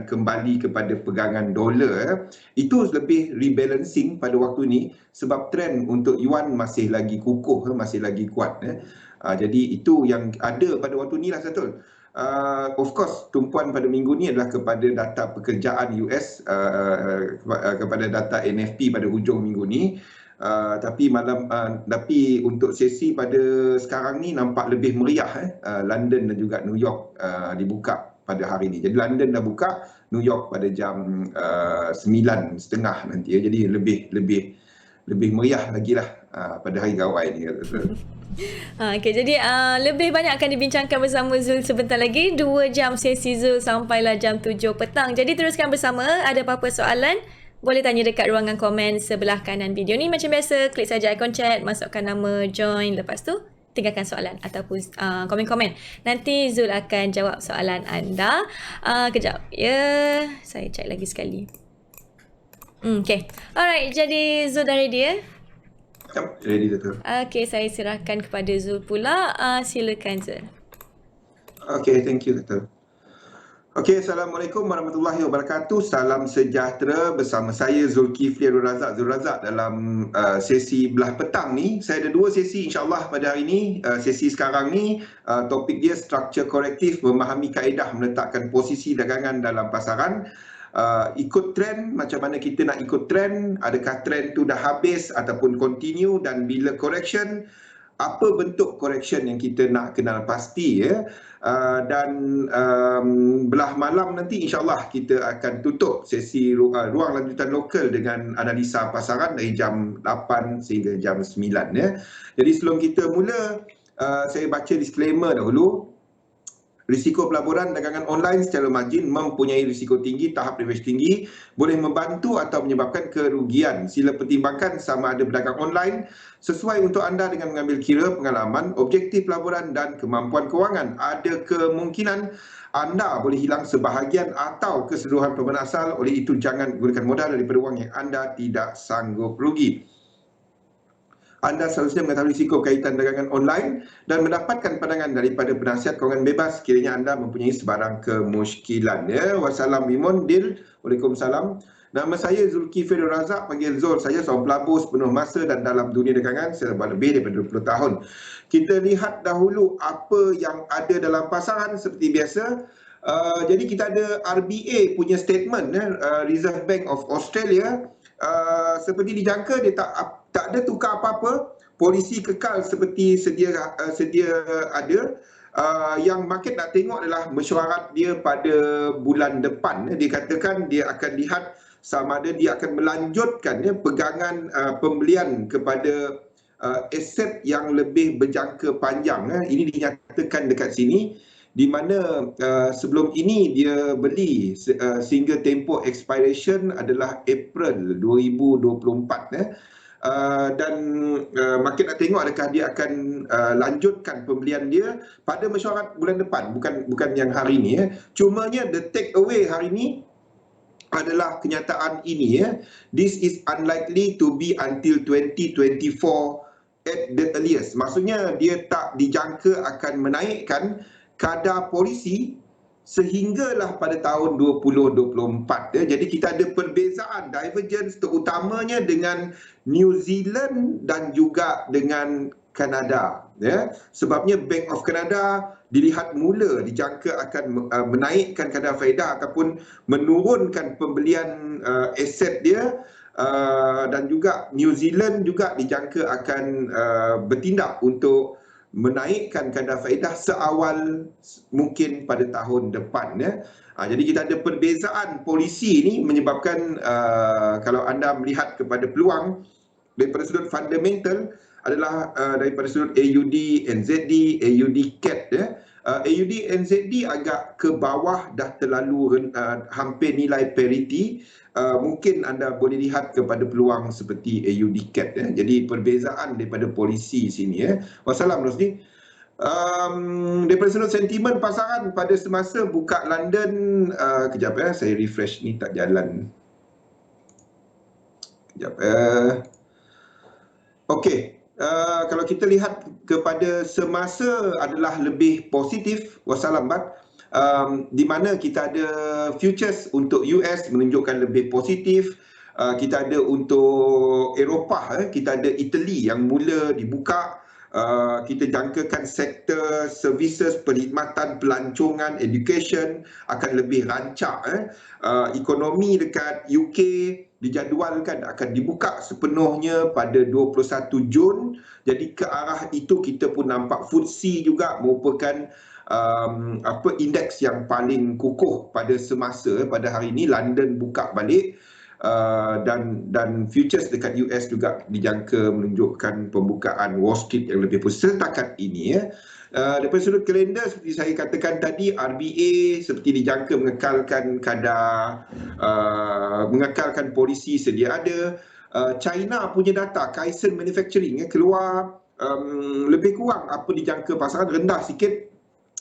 dan kembali kepada pegangan dolar, itu lebih rebalancing pada waktu ni sebab trend untuk yuan masih lagi kukuh, masih lagi kuat. Jadi itu yang ada pada waktu ni lah, Satul. Of course, tumpuan pada minggu ni adalah kepada data pekerjaan US, kepada data NFP pada hujung minggu ni. Tapi untuk sesi pada sekarang ni nampak lebih meriah. London dan juga New York dibuka pada hari ni. Jadi London dah buka, New York pada jam 9.30 nanti. Jadi lebih meriah lagi lah pada hari gawai ni. Okay, jadi lebih banyak akan dibincangkan bersama Zul sebentar lagi. 2 jam sesi Zul sampailah jam 7 petang. Jadi teruskan bersama. Ada apa-apa soalan? Boleh tanya dekat ruangan komen sebelah kanan video ni. Macam biasa, klik saja ikon chat, masukkan nama, join. Lepas tu, tinggalkan soalan ataupun komen-komen. Nanti Zul akan jawab soalan anda. Kejap. Ya, saya cek lagi sekali. Okay. Alright, jadi Zul dah ready ya? Ready, Dato'. Okay, saya serahkan kepada Zul pula. Silakan Zul. Okay, thank you, Dato'. Okey, Assalamualaikum warahmatullahi wabarakatuh. Salam sejahtera bersama saya Zulkifli Abdul Razak Zul Razak dalam sesi belah petang ni. Saya ada 2 sesi insya-Allah pada hari ini. Sesi sekarang ni topik dia struktur korektif, memahami kaedah meletakkan posisi dagangan dalam pasaran. Ikut trend, macam mana kita nak ikut trend, adakah trend tu dah habis ataupun continue, dan bila correction, apa bentuk correction yang kita nak kenal pasti ya. Dan belah malam nanti insya-Allah kita akan tutup sesi ruang lanjutan lokal dengan analisa pasaran dari jam 8 sehingga jam 9 ya. Jadi sebelum kita mula, saya baca disclaimer dahulu. Risiko pelaburan dagangan online secara margin mempunyai risiko tinggi, tahap leverage tinggi, boleh membantu atau menyebabkan kerugian. Sila pertimbangkan sama ada berdagang online sesuai untuk anda dengan mengambil kira pengalaman, objektif pelaburan dan kemampuan kewangan. Ada kemungkinan anda boleh hilang sebahagian atau keseluruhan pembenaran asal, oleh itu jangan gunakan modal daripada wang yang anda tidak sanggup rugi. Anda seharusnya mengetahui risiko kaitan dagangan online dan mendapatkan pandangan daripada penasihat kewangan bebas sekiranya anda mempunyai sebarang kemusykilan. Ya, wassalamualaikum. Waalaikumsalam. Nama saya Zulkifli Abdul Razak, panggil Zul. Saya seorang pelabur sepenuh masa dan dalam dunia dagangan selama lebih daripada 20 tahun. Kita lihat dahulu apa yang ada dalam pasaran seperti biasa. Jadi kita ada RBA punya statement, Reserve Bank of Australia. Seperti dijangka dia tak ada tukar apa-apa, polisi kekal seperti sedia ada. Yang market nak tengok adalah mesyuarat dia pada bulan depan. Dia katakan dia akan lihat sama ada dia akan melanjutkan pegangan pembelian kepada aset yang lebih berjangka panjang. Ini dinyatakan dekat sini, di mana sebelum ini dia beli sehingga tempoh expiration adalah April 2024. Dan market nak tengok adakah dia akan lanjutkan pembelian dia pada mesyuarat bulan depan, bukan yang hari ini. Cumanya the take away hari ini adalah kenyataan ini. This is unlikely to be until 2024 at the earliest. Maksudnya dia tak dijangka akan menaikkan kadar polisi sehinggalah pada tahun 2024. Jadi kita ada perbezaan, divergence terutamanya dengan New Zealand dan juga dengan Kanada. Sebabnya Bank of Canada dilihat mula dijangka akan menaikkan kadar faedah ataupun menurunkan pembelian aset dia. Dan juga New Zealand juga dijangka akan bertindak untuk menaikkan kadar faedah seawal mungkin pada tahun depan. Jadi kita ada perbezaan polisi ini menyebabkan kalau anda melihat kepada peluang daripada sudut fundamental adalah daripada sudut AUD, NZD, AUD CAD. AUD, NZD agak ke bawah, dah terlalu hampir nilai parity. Mungkin anda boleh lihat kepada peluang seperti AUD CAD. Jadi perbezaan daripada polisi sini. Wassalam Rosdi. Daripada sudut sentimen pasaran pada semasa buka London, kejap saya refresh ni tak jalan. Kejap Okey. Kalau kita lihat kepada semasa adalah lebih positif. Wassalam Bat. di mana kita ada futures untuk US menunjukkan lebih positif. Kita ada untuk Eropah, kita ada Italy yang mula dibuka. Kita jangkakan sektor services, perkhidmatan, pelancongan, education akan lebih rancak. Ekonomi dekat UK dijadualkan akan dibuka sepenuhnya pada 21 Jun. Jadi ke arah itu kita pun nampak FTSE juga merupakan indeks yang paling kukuh pada semasa pada hari ini. London buka balik. Dan futures dekat US juga dijangka menunjukkan pembukaan Wall Street yang lebih positif setakat ini. Daripada sudut kalender, seperti saya katakan tadi, RBA seperti dijangka mengekalkan kadar, mengekalkan polisi sedia ada. China punya data Caixin Manufacturing keluar lebih kurang apa dijangka pasaran, rendah sikit,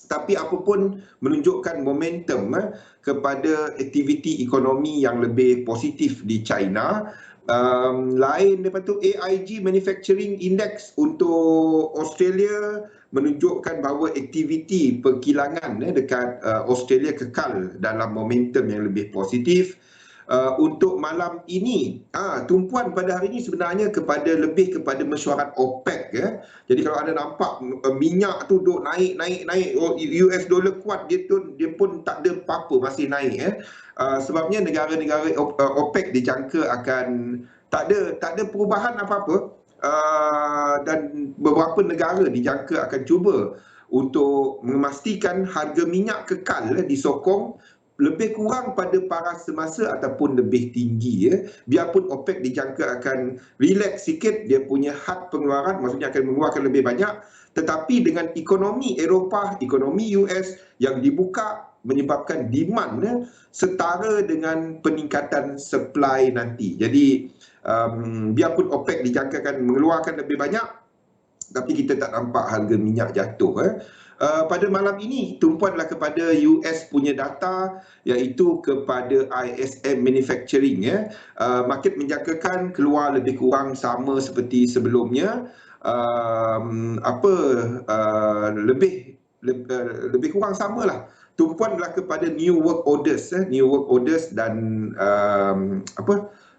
tapi apapun menunjukkan momentum kepada aktiviti ekonomi yang lebih positif di China. Lain daripada itu, AIG Manufacturing Index untuk Australia menunjukkan bahawa aktiviti perkilangan dekat Australia kekal dalam momentum yang lebih positif. Untuk malam ini, tumpuan pada hari ini sebenarnya lebih kepada mesyuarat OPEC. Jadi kalau ada nampak minyak tu duk naik, US dollar kuat, dia pun tak ada apa-apa, masih naik. Sebabnya negara-negara OPEC dijangka akan tak ada perubahan apa-apa. Dan beberapa negara dijangka akan cuba untuk memastikan harga minyak kekal disokong lebih kurang pada paras semasa ataupun lebih tinggi. Biarpun OPEC dijangka akan relax sikit dia punya had pengeluaran, maksudnya akan mengeluarkan lebih banyak, tetapi dengan ekonomi Eropah, ekonomi US yang dibuka menyebabkan demand setara dengan peningkatan supply nanti. Jadi biarpun OPEC dijangkakan mengeluarkan lebih banyak, tapi kita tak nampak harga minyak jatuh. Pada malam ini tumpuanlah kepada US punya data, iaitu kepada ISM Manufacturing. Market menjangkakan keluar lebih kurang sama seperti sebelumnya. Lebih kurang samalah. Tumpuanlah kepada new work orders dan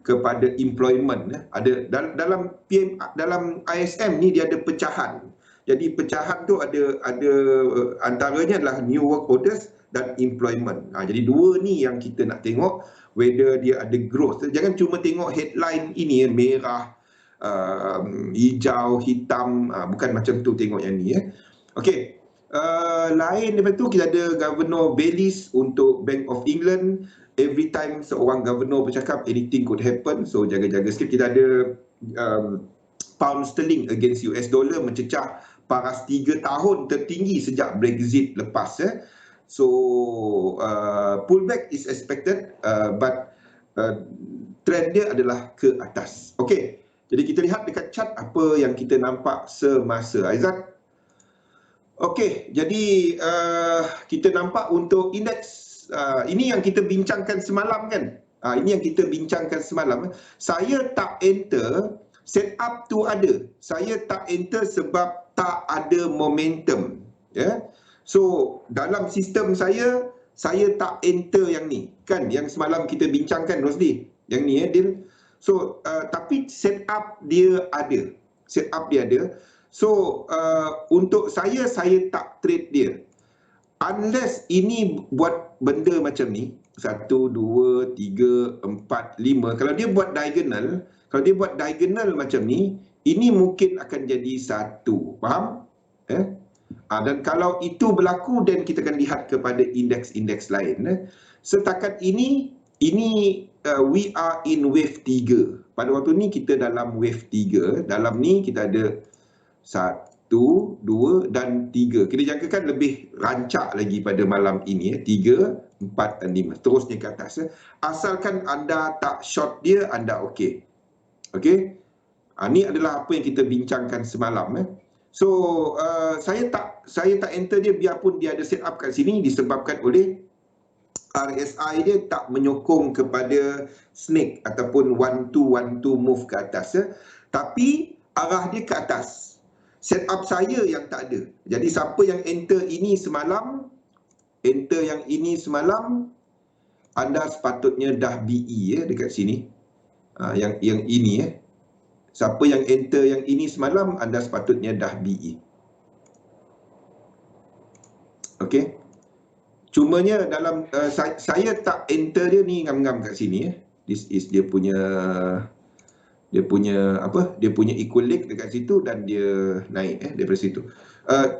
kepada employment. Ada dalam ISM ni dia ada pecahan. Jadi pecahan tu ada antaranya adalah new work orders dan employment. Jadi dua ni yang kita nak tengok whether dia ada growth. Jangan cuma tengok headline ini merah, hijau, hitam, bukan macam tu tengok yang ni. Okey. Lain daripada tu kita ada Governor Bayliss untuk Bank of England. Every time seorang governor bercakap, anything could happen, so jaga-jaga sikit. Kita ada pound sterling against US dollar mencecah paras 3 tahun tertinggi sejak Brexit lepas. So pullback is expected, but trend dia adalah ke atas. Okey, jadi kita lihat dekat chart apa yang kita nampak semasa. Aizat. Okey, jadi kita nampak untuk indeks, ini yang kita bincangkan semalam kan. Ini yang kita bincangkan semalam. Saya tak enter, setup tu ada. Saya tak enter sebab tak ada momentum. So dalam sistem saya tak enter yang ni. Kan yang semalam kita bincangkan, Rosli. Yang ni Dil. So tapi setup dia ada. So untuk saya tak trade dia. Unless ini buat benda macam ni, 1, 2, 3, 4, 5. Kalau dia buat diagonal macam ni, ini mungkin akan jadi 1. Faham? Dan kalau itu berlaku, dan kita akan lihat kepada indeks-indeks lain. Setakat ini we are in wave 3. Pada waktu ni kita dalam wave 3. Dalam ni kita ada 1, 2 dan 3. Kita jangkakan lebih rancak lagi pada malam ini. 3, 4 dan 5. Terusnya ke atas. Asalkan anda tak short dia, anda okey. Okey? Ini adalah apa yang kita bincangkan semalam. So saya tak enter dia biarpun dia ada set up kat sini, disebabkan oleh RSI dia tak menyokong kepada snake ataupun 1-2 move ke atas. Tapi arah dia ke atas. Setup saya yang tak ada. Jadi siapa yang enter ini semalam, enter yang ini semalam, anda sepatutnya dah BE dekat sini. Yang ini siapa yang enter yang ini semalam, anda sepatutnya dah BE. Okey. Cumanya dalam saya tak enter dia ni ngam-ngam kat sini. This is dia punya equal leg dekat situ dan dia naik daripada situ.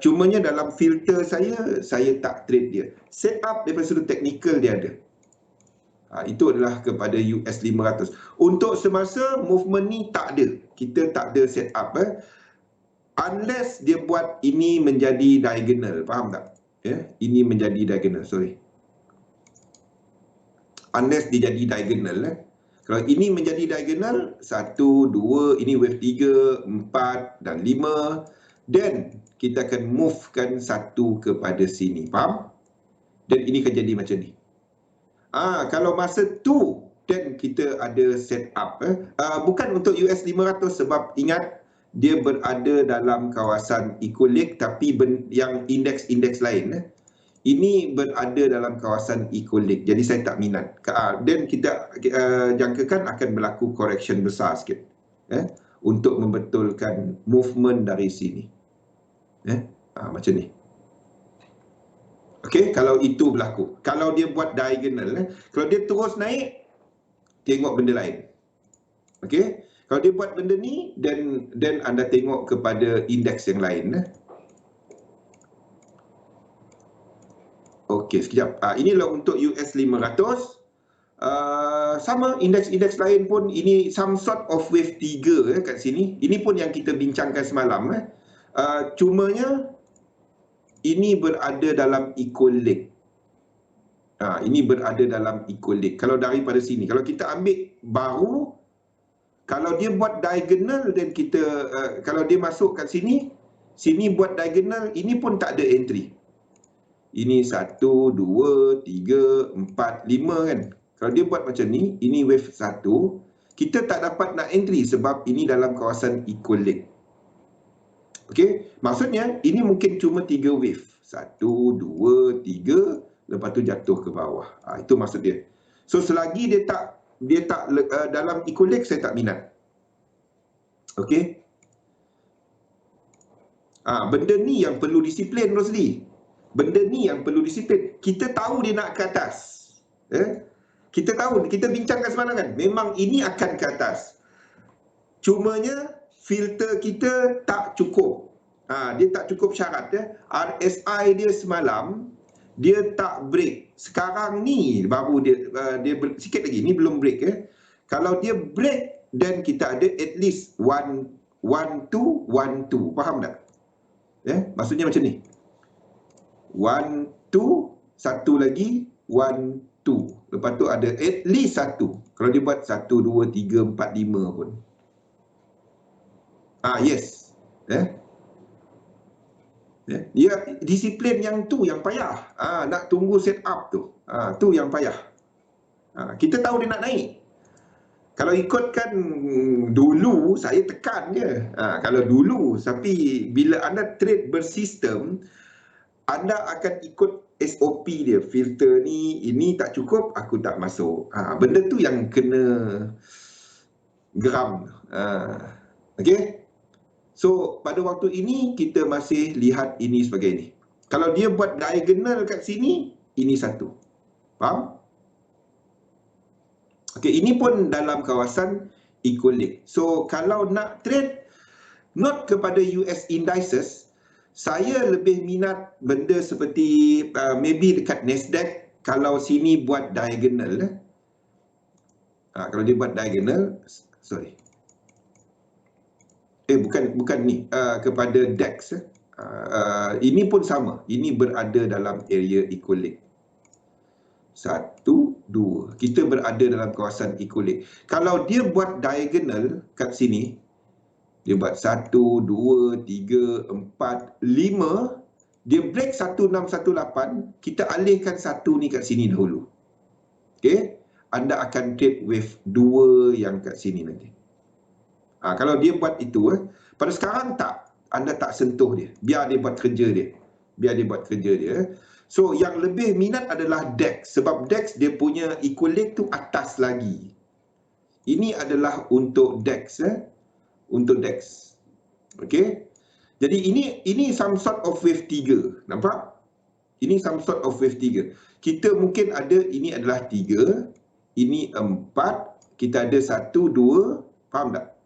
Cumanya dalam filter saya tak trade dia. Setup daripada sudut teknikal dia ada. Itu adalah kepada US 500. Untuk semasa movement ni tak ada. Kita tak ada setup. Unless dia buat ini menjadi diagonal. Faham tak? Ini menjadi diagonal. Sorry. Unless dia jadi diagonal. Kalau ini menjadi diagonal, 1, 2, ini wave 3, 4 dan 5. Then kita akan movekan satu kepada sini. Faham? Dan ini akan jadi macam ni. Kalau masa tu, then kita ada setup. Bukan untuk US 500 sebab ingat, dia berada dalam kawasan equal leg tapi yang indeks-indeks lain. Ini berada dalam kawasan equal leg. Jadi saya tak minat. Dan kita jangkakan akan berlaku correction besar sikit. Untuk membetulkan movement dari sini. Macam ni. Okey, kalau itu berlaku. Kalau dia buat diagonal, kalau dia terus naik, tengok benda lain. Okey, kalau dia buat benda ni, dan anda tengok kepada indeks yang lain. Okey, sekejap. Inilah untuk US 500. Sama, indeks-indeks lain pun, ini some sort of wave 3 kat sini. Ini pun yang kita bincangkan semalam. Cumanya, ini berada dalam equal leg. Ini berada dalam equal leg. Kalau daripada sini, kalau kita ambil baru, kalau dia buat diagonal dan kita, kalau dia masuk kat sini, sini buat diagonal, ini pun tak ada entry. Ini 1, 2, 3, 4, 5 kan. Kalau dia buat macam ni, ini wave 1, kita tak dapat nak entry sebab ini dalam kawasan equal leg. Okey, maksudnya ini mungkin cuma 3 wave. 1, 2, 3, lepas tu jatuh ke bawah. Itu maksud dia. So selagi dia tak dalam equal leg, saya tak minat. Okey. Benda ni yang perlu disiplin, Rosli. Benda ni yang perlu disiplin. Kita tahu dia nak ke atas. Kita tahu, kita bincangkan semalam kan. Memang ini akan ke atas. Cumanya filter kita tak cukup. Dia tak cukup syarat. RSI dia semalam, dia tak break. Sekarang ni baru dia sikit lagi. Ni belum break. Kalau dia break, then kita ada at least 1, 2, 1, 2. Faham tak? Maksudnya macam ni. 1, 2, satu lagi, 1, 2. Lepas tu ada at least 1. Kalau dia buat 1, 2, 3, 4, 5 pun. Yes. Dia disiplin yang tu yang payah. Nak tunggu set up tu. Tu yang payah. Kita tahu dia nak naik. Kalau ikutkan dulu, saya tekan je. Kalau dulu, tapi bila anda trade bersistem, anda akan ikut SOP dia. Filter ni, ini tak cukup, aku tak masuk. Benda tu yang kena geram. Okey? So, pada waktu ini, kita masih lihat ini sebagai ini. Kalau dia buat diagonal kat sini, ini satu. Faham? Okey, ini pun dalam kawasan equal leg. So, kalau nak trade, not kepada US indices, saya lebih minat benda seperti maybe dekat Nasdaq, kalau sini buat diagonal. Kalau dia buat diagonal, sorry. Bukan ni, kepada DAX. Ini pun sama. Ini berada dalam area equal leg. 1, 2. Kita berada dalam kawasan equal leg. Kalau dia buat diagonal kat sini, dia buat 1, 2, 3, 4, 5. Dia break 1618. Kita alihkan satu ni kat sini dahulu. Okay? Anda akan trade wave 2 yang kat sini nanti. Kalau dia buat itu, pada sekarang tak. Anda tak sentuh dia. Biar dia buat kerja dia. So yang lebih minat adalah DEX, sebab DEX dia punya equilibrium tu atas lagi. Ini adalah untuk DEX, untuk DEX. Okey. Jadi ini some sort of wave 3. Nampak? Ini some sort of wave 3. Kita mungkin ada, ini adalah 3, ini 4, kita ada 1, 2, faham tak?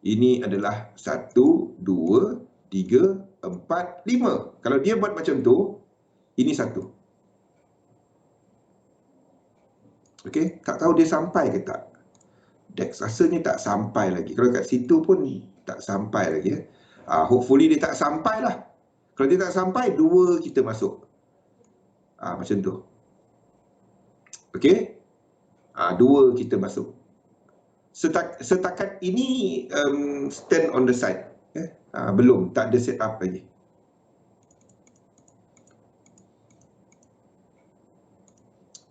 Ini adalah 1, 2, 3, 4, 5. Kalau dia buat macam tu, ini 1. Okey, tak tahu dia sampai ke tak? DEX rasanya tak sampai lagi. Kalau kat situ pun tak sampai lagi. Hopefully dia tak sampai lah. Kalau dia tak sampai, 2 kita masuk. Macam tu. Okey? 2 kita masuk. Setakat ini stand on the side. Belum, tak ada set up lagi.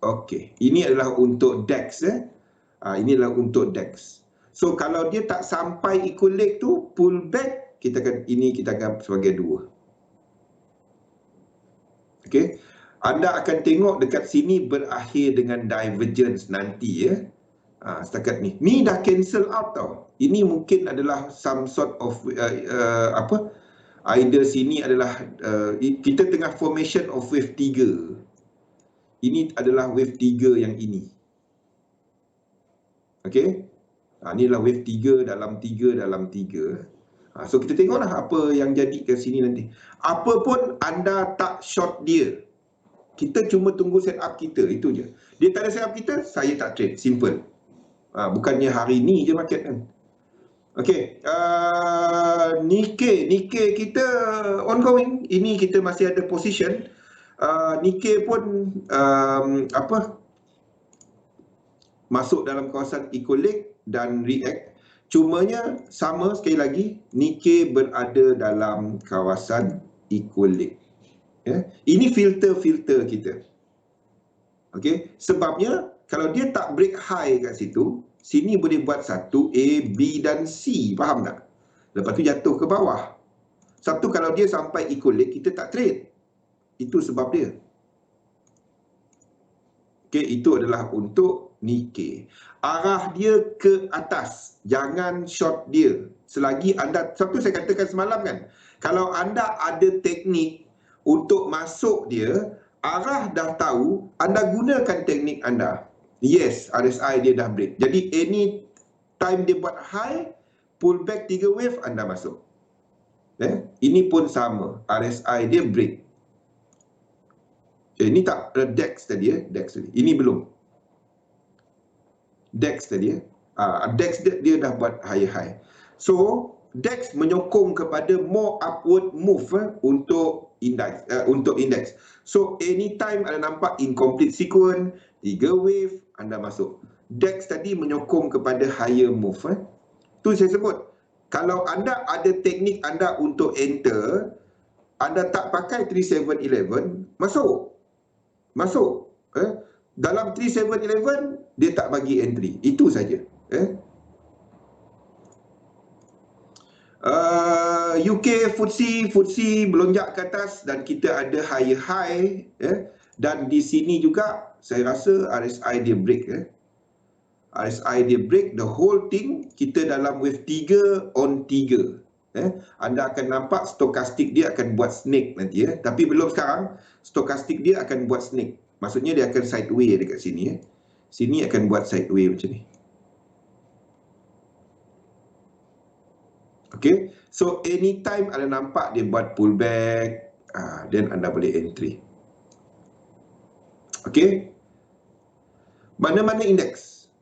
Okey, ini adalah untuk DEX. Ini adalah untuk DEX. So kalau dia tak sampai equal leg tu, pull back, kita akan sebagai 2. Okey. Anda akan tengok dekat sini berakhir dengan divergence nanti ya. Setakat ni. Ni dah cancel out tau. Ini mungkin adalah some sort of either sini adalah kita tengah formation of wave 3. Ini adalah wave 3 yang ini. Okey. Ini adalah wave 3 dalam 3 dalam 3. So kita tengoklah apa yang jadi ke sini nanti. Apa pun anda tak short dia. Kita cuma tunggu set up kita, itu je. Dia tak ada set up kita, saya tak trade. Simple. Bukannya hari ni je market kan. Okey, Nikkei kita ongoing. Ini kita masih ada position. Nikkei pun masuk dalam kawasan equal leg dan react. Cumanya sama sekali lagi, Nikkei berada dalam kawasan equal leg. Ini filter kita. Okey, sebabnya kalau dia tak break high kat situ, sini boleh buat 1 A, B dan C, faham tak? Lepas tu jatuh ke bawah. Satu, kalau dia sampai equal leg, kita tak trade. Itu sebab dia. Okey, itu adalah untuk Nikkei. Arah dia ke atas, jangan short dia. Selagi anda, satu saya katakan semalam kan, kalau anda ada teknik untuk masuk dia, arah dah tahu, anda gunakan teknik anda. Yes, RSI dia dah break. Jadi any time dia buat high, pull back 3 wave, anda masuk. Ini pun sama, RSI dia break. Ini tak DEX tadi DEX tadi. Ini belum. DEX tadi DEX dia dah buat high. So DEX menyokong kepada more upward move untuk index. So anytime anda nampak incomplete sequence, 3 wave, anda masuk. DEX tadi menyokong kepada higher move. Tu saya sebut. Kalau anda ada teknik anda untuk enter, anda tak pakai 3711, masuk. Dalam 3711 dia tak bagi entry. Itu saja. UK FTSE melonjak ke atas dan kita ada higher high, dan di sini juga saya rasa RSI dia break. RSI dia break, the whole thing kita dalam wave 3 on 3. Anda akan nampak stokastik dia akan buat snake nanti tapi belum sekarang. Stokastik dia akan buat snake, maksudnya dia akan sideway dekat sini. Sini akan buat sideway macam ni. Okay, so anytime anda nampak dia buat pullback, then anda boleh entry. Okay, mana-mana indeks,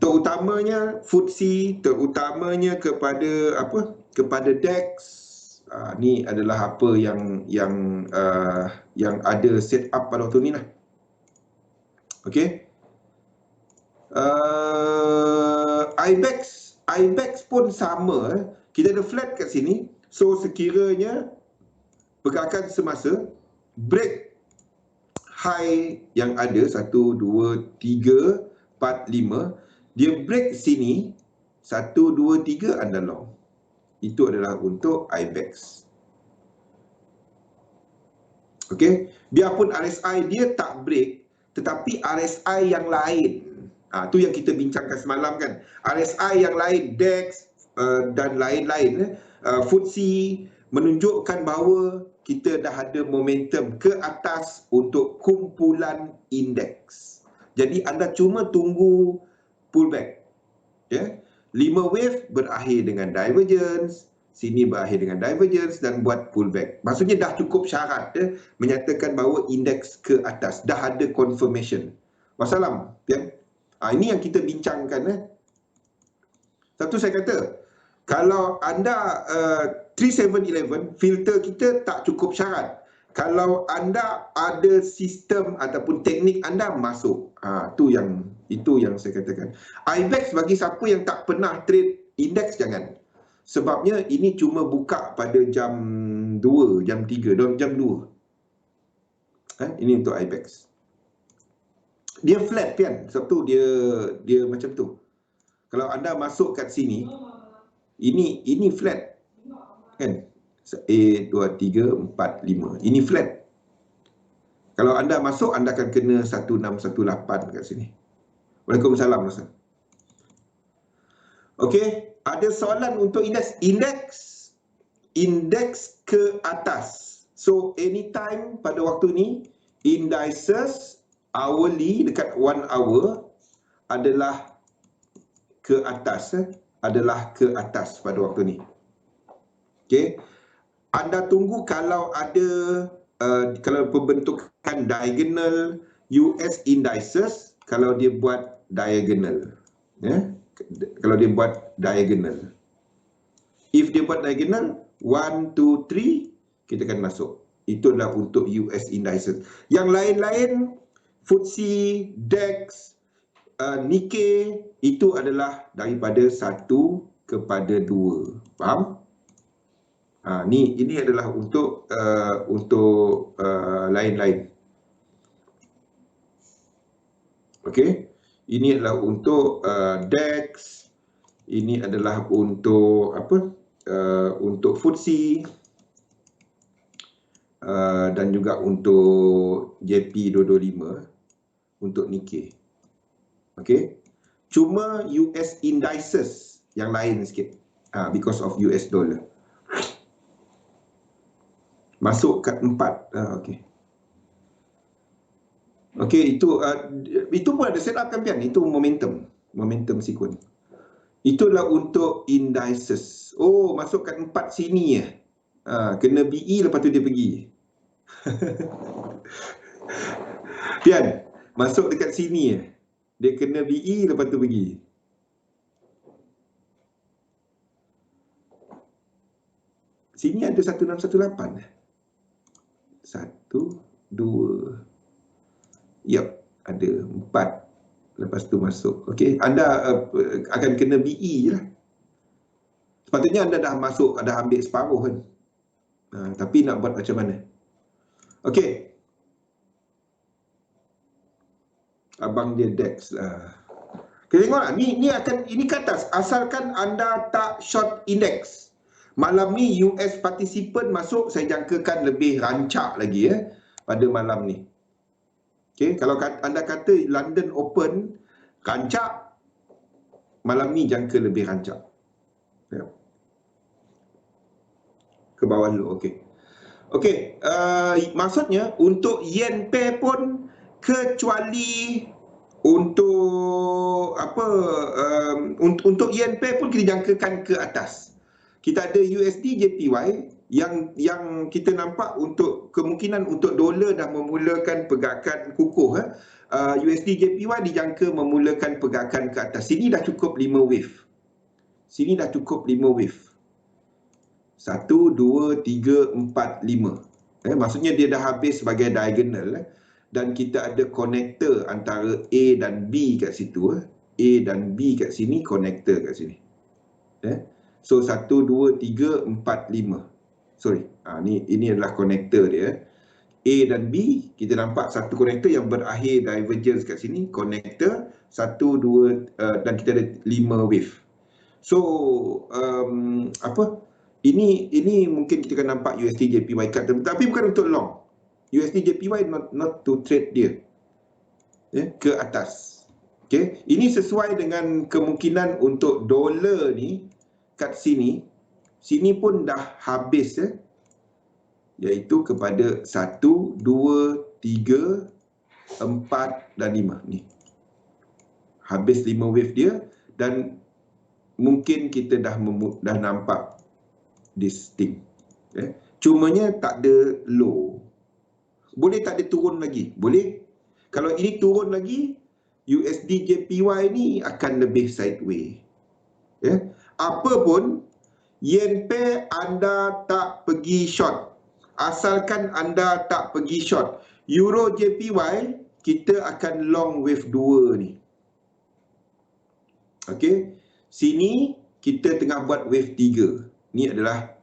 terutamanya FTSE, terutamanya kepada DEX. Ni adalah apa yang ada set up pada waktu ni lah. Okay, IBEX pun sama. Kita ada flat kat sini. So sekiranya pergerakan semasa break high yang ada 1, 2, 3, 4, 5, dia break sini 1, 2, 3, anda long. Itu adalah untuk IBEX. Okey, biarpun RSI dia tak break, tetapi RSI yang lain, tu yang kita bincangkan semalam kan, RSI yang lain, DAX dan lain-lain, FTSE menunjukkan bahawa kita dah ada momentum ke atas untuk kumpulan indeks. Jadi anda cuma tunggu pullback, ya. 5 wave berakhir dengan divergence, sini berakhir dengan divergence dan buat pullback. Maksudnya dah cukup syarat, ya, menyatakan bahawa indeks ke atas, dah ada confirmation. Wassalam, ya. Ini yang kita bincangkan. Satu saya kata, kalau anda 3711 filter kita tak cukup syarat. Kalau anda ada sistem ataupun teknik anda masuk, itu yang saya katakan. IBEX bagi siapa yang tak pernah trade indeks jangan. Sebabnya ini cuma buka pada jam 2, jam 3, jam 2. Ini untuk IBEX. Dia flat kan, sebab tu dia macam tu. Kalau anda masuk kat sini, ini flat kan, A, 2, 3, 4, 5, ini flat. Kalau anda masuk, anda akan kena 1618 kat sini. Waalaikumsalam. Okey, ada soalan untuk indeks ke atas. So anytime pada waktu ni, indices hourly dekat 1 hour adalah ke atas, pada waktu ni. Okey, anda tunggu kalau ada kalau pembentukan diagonal US indices, kalau dia buat diagonal, ya. Kalau dia buat diagonal, if dia buat diagonal 1, 2, 3, kita akan masuk. Itu adalah untuk US indices. Yang lain-lain, FTSE, DAX, Nikkei, itu adalah daripada 1 kepada 2. Faham? Ini adalah untuk lain-lain. Okey, ini adalah untuk DAX, ini adalah untuk untuk FTSE, dan juga untuk JP225, untuk Nikkei. Okey, cuma US indices yang lain sikit, because of US dollar. Masuk kat 4. Okey. Okey, itu pun ada setup kan Pian? Itu momentum sequence. Itulah untuk indices. Oh, masuk kat 4 sini ya. Kena BE lepas tu dia pergi. Pian, masuk dekat sini ya. Dia kena BE lepas tu pergi. Sini ada 1618. 1, 2. Yap, ada 4. Lepas tu masuk. Okey, anda akan kena BE je lah. Sepatutnya anda dah masuk, dah ambil separuh kan. Tapi nak buat macam mana? Okey. Abang dia DAX lah. Kita tengok lah. Ini ke atas. Asalkan anda tak short index. Malam ni US participant masuk, saya jangkakan lebih rancak lagi ya pada malam ni. Okey, kalau anda kata London Open rancak, malam ni jangka lebih rancak. Ya. Ke bawah dulu, okey. Okey, maksudnya untuk yen pair pun, kecuali untuk untuk yen pair pun kita jangkakan ke atas. Kita ada USD JPY yang kita nampak untuk kemungkinan untuk dolar dah memulakan pergerakan kukuh. USD JPY dijangka memulakan pergerakan ke atas. Sini dah cukup 5 wave. 1, 2, 3, 4, 5. Maksudnya dia dah habis sebagai diagonal. Dan kita ada connector antara A dan B kat situ. A dan B kat sini, connector kat sini. So 1, 2, 3, 4, 5. Sorry, ini adalah connector dia. A dan B, kita nampak satu connector yang berakhir divergence kat sini, connector 1, 2, dan kita ada 5 wave. So ini mungkin kita akan nampak USD JPY cut, tapi bukan untuk long. USD JPY not to trade dia ke atas. Okay. Ini sesuai dengan kemungkinan untuk dolar ni kat sini. Sini pun dah habis iaitu kepada 1, 2, 3, 4 dan 5 ni. Habis 5 wave dia dan mungkin kita dah nampak this thing. Cumanya tak ada low. Boleh tak dia turun lagi? Boleh. Kalau ini turun lagi, USD JPY ni akan lebih sideways. Apa pun, yen pair anda tak pergi short. Asalkan anda tak pergi short. Euro JPY, kita akan long wave 2 ni. Okey. Sini, kita tengah buat wave 3. Ni adalah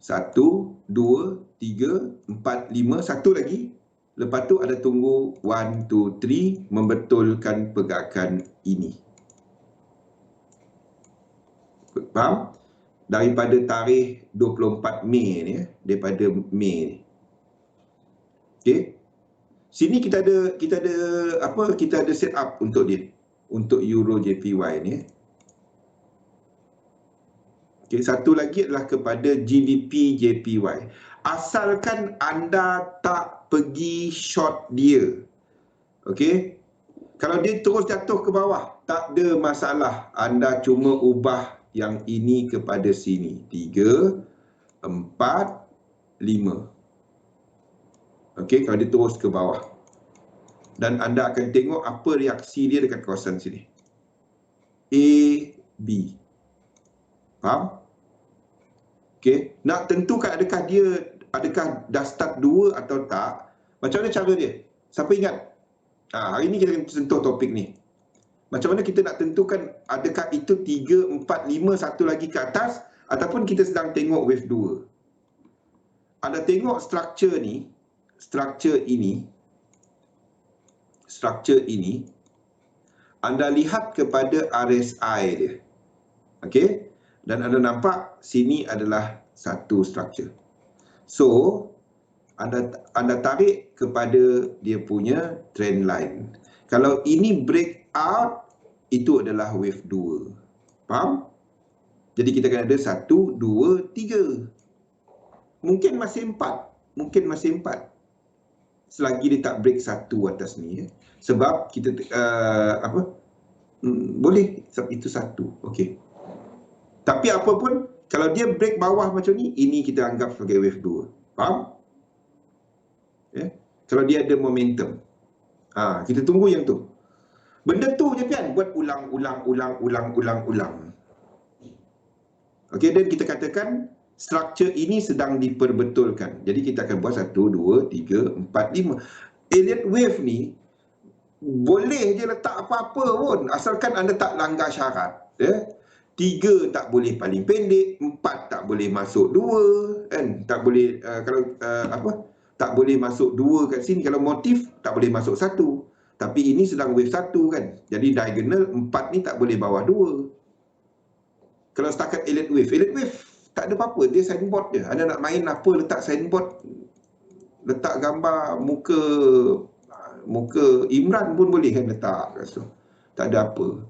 1, 2, 3, 4, 5. Satu lagi. Lepas tu ada tunggu 1, 2, 3 membetulkan pergerakan ini. Faham? Daripada tarikh 24 Mei ni, daripada Mei ni. Okey. Sini kita ada set up untuk dia. Untuk Euro JPY ni. Okey, satu lagi adalah kepada GBP JPY. Asalkan anda tak pergi short dia. Okey. Kalau dia terus jatuh ke bawah, tak ada masalah. Anda cuma ubah yang ini kepada sini. 3, 4, 5. Okey, kalau dia terus ke bawah. Dan anda akan tengok apa reaksi dia dekat kawasan sini. A, B. Faham? Okey, nak tentukan adakah dah start 2 atau tak. Macam mana cara dia? Siapa ingat? Hari ni kita akan sentuh topik ni. Macam mana kita nak tentukan adakah itu 3, 4, 5, satu lagi ke atas ataupun kita sedang tengok wave 2. Anda tengok struktur ni, struktur ini, anda lihat kepada RSI dia. Okey? Dan anda nampak sini adalah satu struktur. So, anda tarik kepada dia punya trend line. Kalau ini break out, itu adalah wave 2. Faham? Jadi kita akan ada 1, 2, 3. Mungkin masih 4. Mungkin masih 4. Selagi dia tak break 1 atas ni. Sebab kita, boleh, sebab itu 1. Okey. Tapi apa pun, kalau dia break bawah macam ni, ini kita anggap sebagai wave 2. Faham? Kalau dia ada momentum. Kita tunggu yang tu. Benda tu je kan, buat ulang. Okey, dan kita katakan struktur ini sedang diperbetulkan. Jadi kita akan buat 1, 2, 3, 4, 5. Elliott wave ni boleh je letak apa-apa pun, asalkan anda tak langgar syarat. 3 tak boleh paling pendek, 4 tak boleh masuk 2, kan? Tak boleh tak boleh masuk 2 kat sini. Kalau motif tak boleh masuk 1. Tapi ini sedang wave 1 kan. Jadi diagonal 4 ni tak boleh bawah 2. Kalau setakat Elliott wave tak ada apa-apa, dia signboard je. Anda nak main apa, letak signboard, letak gambar muka Imran pun boleh kan letak kat situ. Tak ada apa.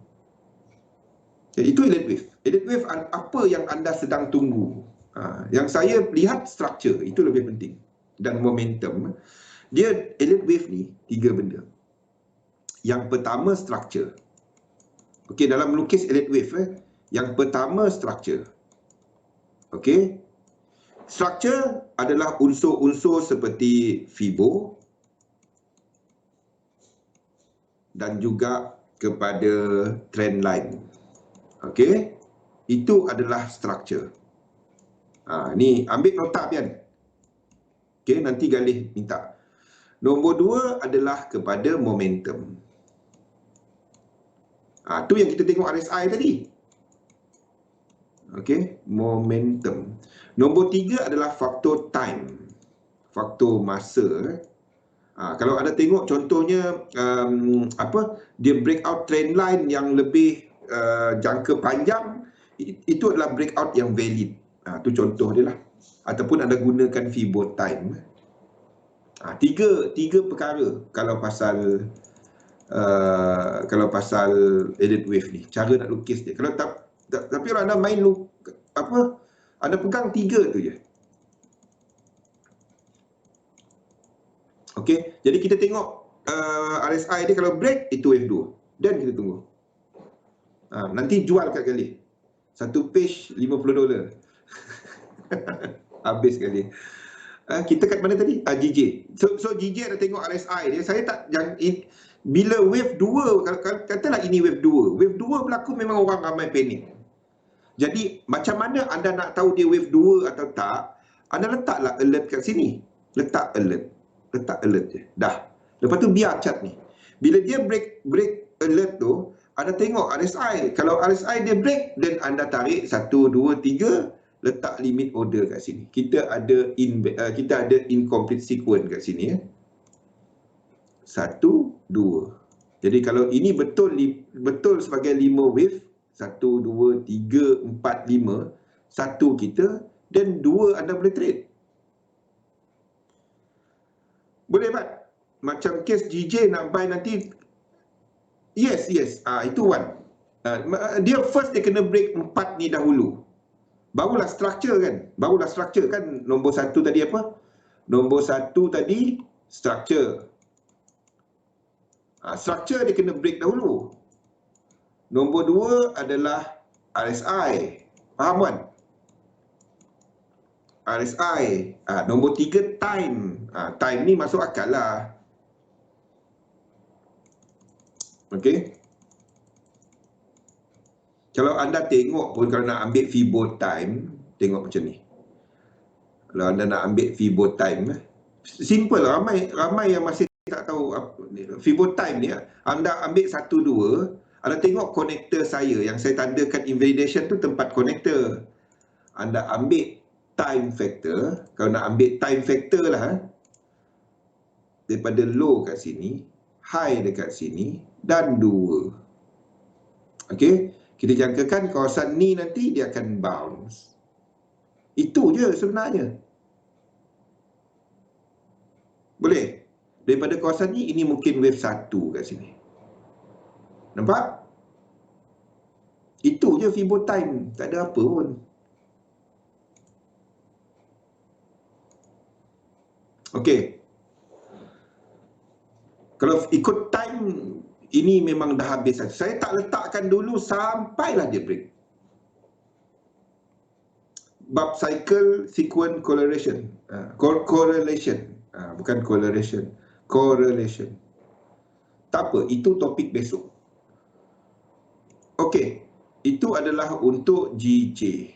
Jadi itu Elliott wave. Elliott wave apa yang anda sedang tunggu. Yang saya lihat struktur, itu lebih penting. Dan momentum. Dia Elliott wave ni 3 benda. Yang pertama struktur. Okey, dalam melukis Elliott wave yang pertama struktur. Okey. Struktur adalah unsur-unsur seperti Fibo dan juga kepada trend line. Okey. Itu adalah struktur. Ni ambil nota pian. Okey, nanti Galih minta. Nombor 2 adalah kepada momentum. Tu yang kita tengok RSI tadi. Okey, momentum. Nombor 3 adalah faktor time. Faktor masa. Kalau anda tengok contohnya dia breakout trend line yang lebih jangka panjang, itu adalah breakout yang valid. Tu contoh dia lah. Ataupun anda gunakan Fibo time. Tiga perkara kalau pasal edit wave ni, cara nak lukis dia. Kalau tapi kalau anda main anda pegang 3 tu je. Okey, jadi kita tengok RSI dia kalau break itu wave 2 dan kita tunggu. Nanti jual kat kali. Satu page $50. Habis kali. Kita kat mana tadi? GJ. So GJ ada tengok RSI dia. Saya tak bila wave 2, katalah ini wave 2. Wave 2 berlaku memang orang ramai panik. Jadi macam mana anda nak tahu dia wave 2 atau tak? Anda letaklah alert kat sini. Letak alert je. Dah. Lepas tu biar chart ni. Bila dia break alert tu, anda tengok RSI. Kalau RSI dia break, then anda tarik 1, 2, 3, letak limit order kat sini. Kita ada incomplete sequence kat sini. 1, 2. Jadi kalau ini betul sebagai 5 wave, 1, 2, 3, 4, 5, 1 kita, dan 2 anda boleh trade. Boleh Pak? Macam kes GJ nak buy nanti, yes. Itu one. Dia first dia kena break 4 ni dahulu. Barulah structure kan. Nombor 1 tadi apa? Nombor 1 tadi structure. Structure dia kena break dahulu. Nombor 2 adalah RSI. Faham kan? RSI. Nombor 3 time. Time ni masuk akal lah. Okey. Kalau anda tengok pun, kalau nak ambil Fibo time, tengok macam ni. Kalau anda nak ambil Fibo time, simple lah. Ramai yang masih tak tahu Fibo time ni. Anda ambil 1, 2, anda tengok konektor saya yang saya tandakan invalidation tu tempat konektor. Anda ambil time factor. Kalau nak ambil time factor lah, daripada low kat sini, high dekat sini, dan 2. Okey, kita jangkakan kawasan ni nanti dia akan bounce. Itu je sebenarnya. Boleh? Daripada kawasan ni, ini mungkin wave 1 kat sini. Nampak? Itu je Fibo time. Tak ada apa pun. Okey. Kalau ikut time, ini memang dah habis. Saya tak letakkan dulu sampailah dia break. Bab cycle sequence correlation. Correlation. Bukan correlation. Correlation. Tak apa, itu topik besok. Okey. Itu adalah untuk GJ.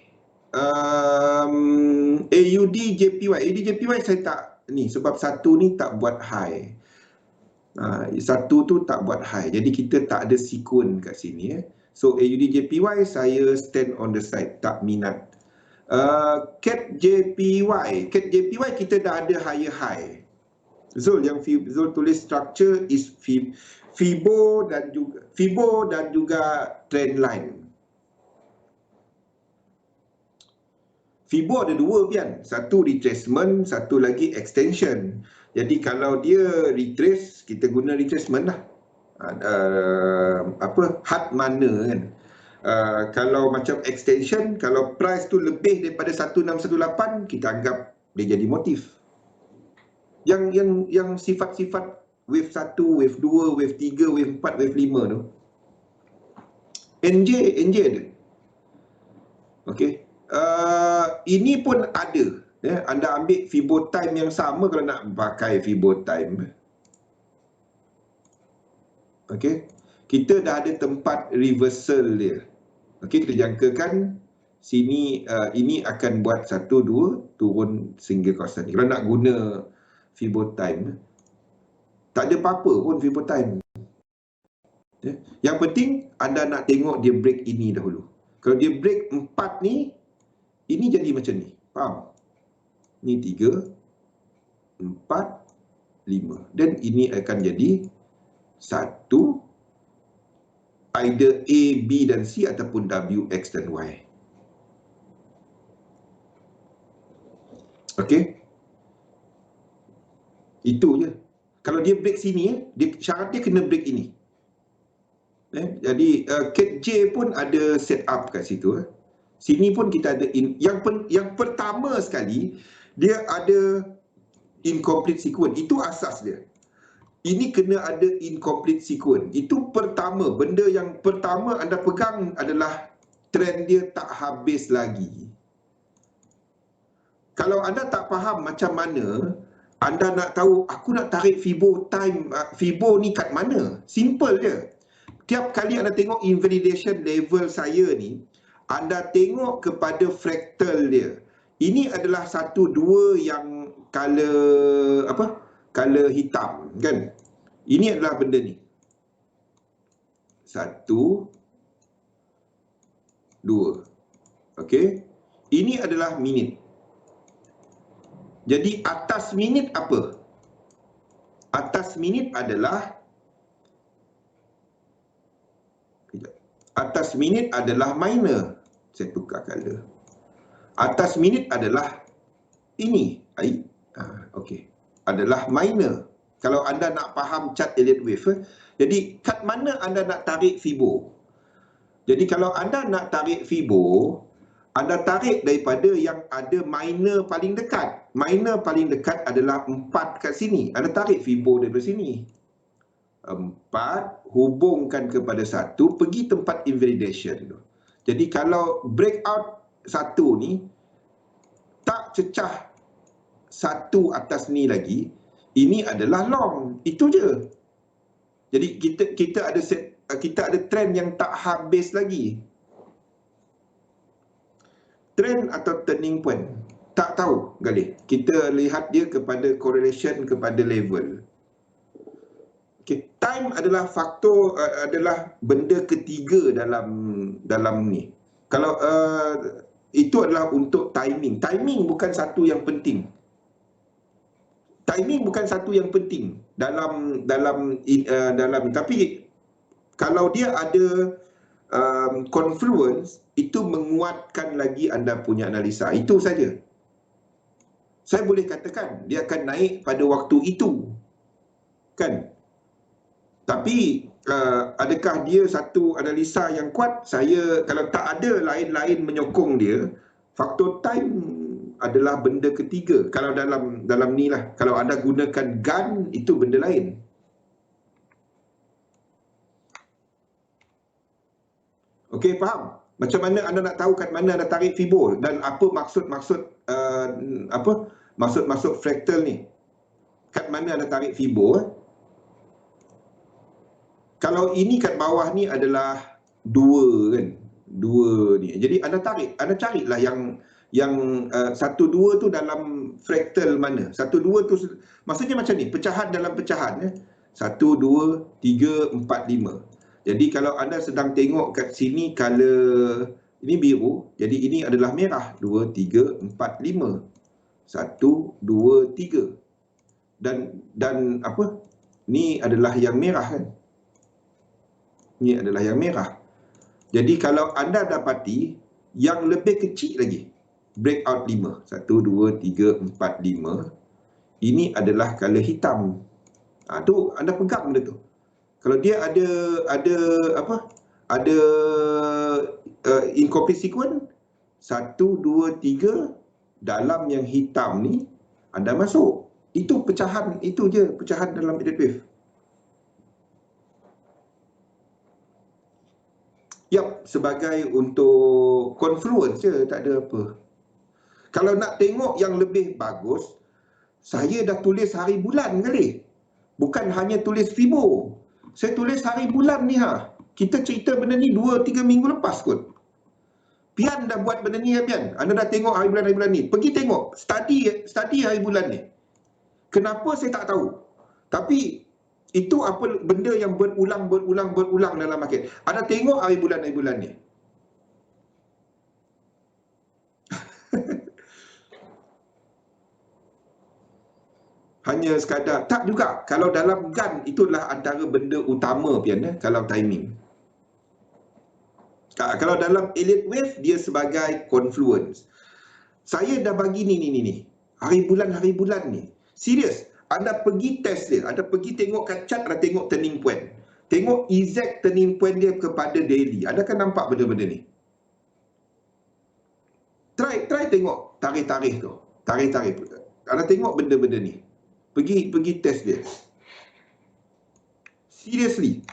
AUD JPY. AUD JPY saya tak ni, sebab 1 ni tak buat high. 1 tu tak buat high. Jadi kita tak ada sequence kat sini. So AUD JPY saya stand on the side, tak minat. CAD JPY. CAD JPY kita dah ada higher high. Zul, yang Zul tulis structure is Fibo dan juga trend line. Fibo ada 2 Pian. Satu retracement, satu lagi extension. Jadi kalau dia retrace, kita guna retracement lah. Hard mana kan. Kalau macam extension, kalau price tu lebih daripada 1618, kita anggap dia jadi motif. Yang sifat-sifat wave 1, wave 2, wave 3, wave 4, wave 5 tu, NJ ada. Okey. Ini pun ada. Anda ambil Fibo time yang sama kalau nak pakai Fibo time. Okey. Kita dah ada tempat reversal dia. Okey, kita jangkakan sini ini akan buat 1, 2 turun single kawasan ni. Kalau nak guna Fibo time, tak ada apa-apa pun Fibo time. Yang penting anda nak tengok dia break ini dahulu. Kalau dia break 4 ni, ini jadi macam ni. Faham? Ni 3, 4, 5. Dan ini akan jadi 1, either A, B dan C ataupun W, X dan Y. Okey? Itu je. Kalau dia break sini, syarat dia kena break ini. Jadi Cat J pun ada set up kat situ. Sini pun kita ada yang pertama sekali dia ada incomplete sequence. Itu asas dia. Ini kena ada incomplete sequence. Itu pertama, benda yang pertama anda pegang adalah trend dia tak habis lagi. Kalau anda tak faham macam mana anda nak tahu aku nak tarik Fibo time, Fibo ni kat mana? Simple je. Tiap kali anda tengok invalidation level saya ni, anda tengok kepada fractal dia. Ini adalah 1, 2 yang color apa? Color hitam, kan? Ini adalah benda ni. 1, 2. Okey. Ini adalah minit. Jadi atas minit apa? Atas minit adalah minor. Saya tukar color. Atas minit adalah ini. Okey. Adalah minor. Kalau anda nak faham chart Elliott wave, jadi kat mana anda nak tarik Fibo? Jadi kalau anda nak tarik Fibo, anda tarik daripada yang ada minor paling dekat. Minor paling dekat adalah 4 kat sini. Anda tarik Fibo daripada sini. 4 hubungkan kepada 1, pergi tempat invalidation tu. Jadi kalau breakout 1 ni tak cecah 1 atas ni lagi, ini adalah long. Itu je. Jadi kita ada trend yang tak habis lagi. Trend atau turning point, tak tahu Galih. Kita lihat dia kepada correlation kepada level. Okay. Time adalah faktor, adalah benda ketiga dalam ni. Kalau itu adalah untuk timing. Timing bukan satu yang penting. Timing bukan satu yang penting dalam tapi kalau dia ada confluence, itu menguatkan lagi anda punya analisa. Itu saja. Saya boleh katakan dia akan naik pada waktu itu, kan? Tapi adakah dia satu analisa yang kuat? Saya, kalau tak ada lain-lain menyokong dia, faktor time adalah benda ketiga. Kalau dalam ni lah, kalau anda gunakan gun, itu benda lain. Okey, faham? Macam mana anda nak tahu kat mana anda tarik Fibo dan apa maksud-maksud maksud fractal ni? Kat mana anda tarik Fibo? Kalau ini kat bawah ni adalah 2, kan? 2 ni. Jadi anda carilah yang 1, 2 tu dalam fractal mana? 1, 2 tu maksudnya macam ni, pecahan dalam pecahan, ya. 1, 2, 3, 4, 5. Jadi kalau anda sedang tengok kat sini color ini biru, jadi ini adalah merah. 2, 3, 4, 5. 1, 2, 3. Dan apa? Ni adalah yang merah, kan? Ini adalah yang merah. Jadi kalau anda dapati yang lebih kecil lagi, breakout 5. 1, 2, 3, 4, 5. Ini adalah color hitam. Tu anda pegang benda tu. Kalau dia ada incomplete sequence, 1, 2, 3, dalam yang hitam ni anda masuk. Itu pecahan, itu je pecahan dalam Elliott wave. Yap, sebagai untuk confluence je, tak ada apa. Kalau nak tengok yang lebih bagus, saya dah tulis hari bulan kali. Bukan hanya tulis Fibo. Saya tulis hari bulan ni, Kita cerita benda ni 2-3 minggu lepas kot. Pian dah buat benda ni, Pian. Anda dah tengok hari bulan ni. Pergi tengok, study hari bulan ni. Kenapa saya tak tahu? Tapi itu apa benda yang berulang dalam market. Anda tengok hari bulan ni. Hanya sekadar, tak juga. Kalau dalam gun, itulah antara benda utama, Pian, kalau timing. Kalau dalam Elliott wave, dia sebagai confluence. Saya dah bagi ni. Hari bulan ni. Serius. anda pergi test dia, anda pergi tengok kat chart, anda tengok turning point. Tengok exact turning point dia kepada daily. Anda akan nampak benda-benda ni. Try tengok tarikh-tarikh tu. Tarikh-tarikh. Anda tengok benda-benda ni. Pergi test dia. Seriously.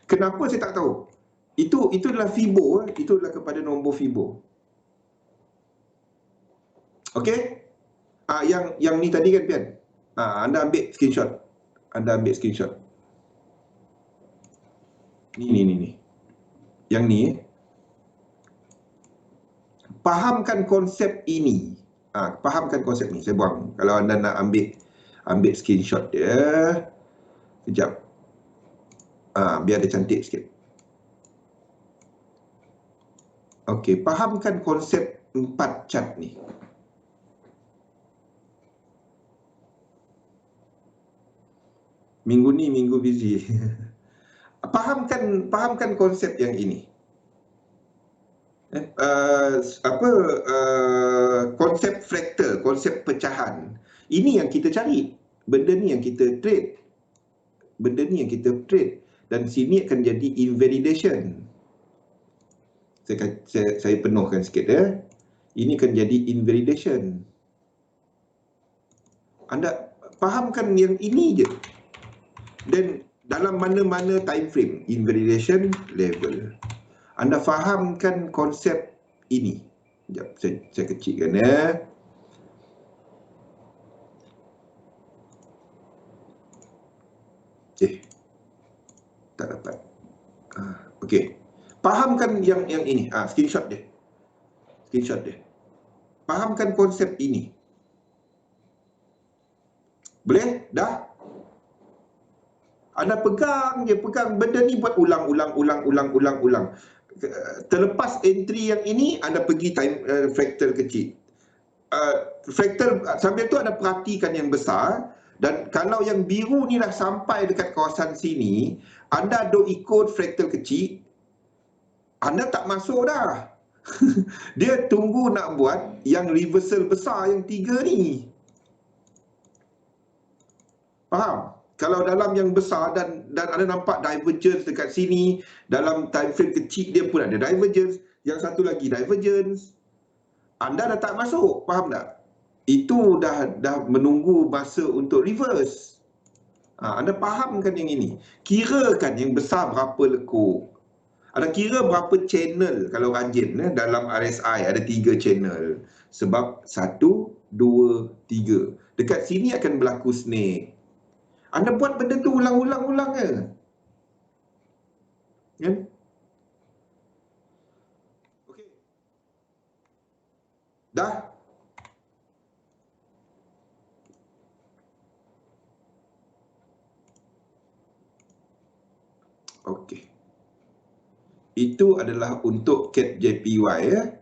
Kenapa saya tak tahu? Itu adalah Fibo, itu adalah kepada nombor Fibo. Okey? Yang ni tadi kan Pian? Anda ambil screenshot. Ni. Yang ni. Fahamkan konsep ini. Fahamkan konsep ni. Saya buang. Kalau anda nak ambil screenshot dia. Sekejap. Biar dia cantik sikit. Okey, fahamkan konsep 4 chart ni. Minggu ni minggu busy. Fahamkan konsep yang ini. Konsep fractal, konsep pecahan. Ini yang kita cari. Benda ni yang kita trade. Dan sini akan jadi invalidation. Saya penuhkan sikit ya. Ini akan jadi invalidation. Anda fahamkan yang ini je. Dan dalam mana-mana time frame, invalidation level. Anda fahamkan konsep ini. Sekejap, saya kecilkan ya. Tak dapat. Okey. Fahamkan yang ini. Screenshot dia. Fahamkan konsep ini. Boleh? Dah? Anda pegang benda ni buat ulang. Terlepas entry yang ini, anda pergi time fractal kecil. Fractal sambil tu anda perhatikan yang besar, dan kalau yang biru ni dah sampai dekat kawasan sini, anda duk ikut fractal kecil, anda tak masuk dah. Dia tunggu nak buat yang reversal besar yang 3 ni. Faham? Kalau dalam yang besar dan anda nampak divergence dekat sini, dalam time frame kecil dia pun ada divergence, yang satu lagi divergence, anda dah tak masuk, faham tak? Itu dah menunggu masa untuk reverse. Anda fahamkan yang ini. Kirakan yang besar berapa lekuk. Anda kira berapa channel kalau rajin dalam RSI ada 3 channel. Sebab 1, 2, 3. Dekat sini akan berlaku snake. Anda buat benda tu ulang-ulang ke? Kan? Okey. Dah? Okey. Itu adalah untuk CAT JPY ya.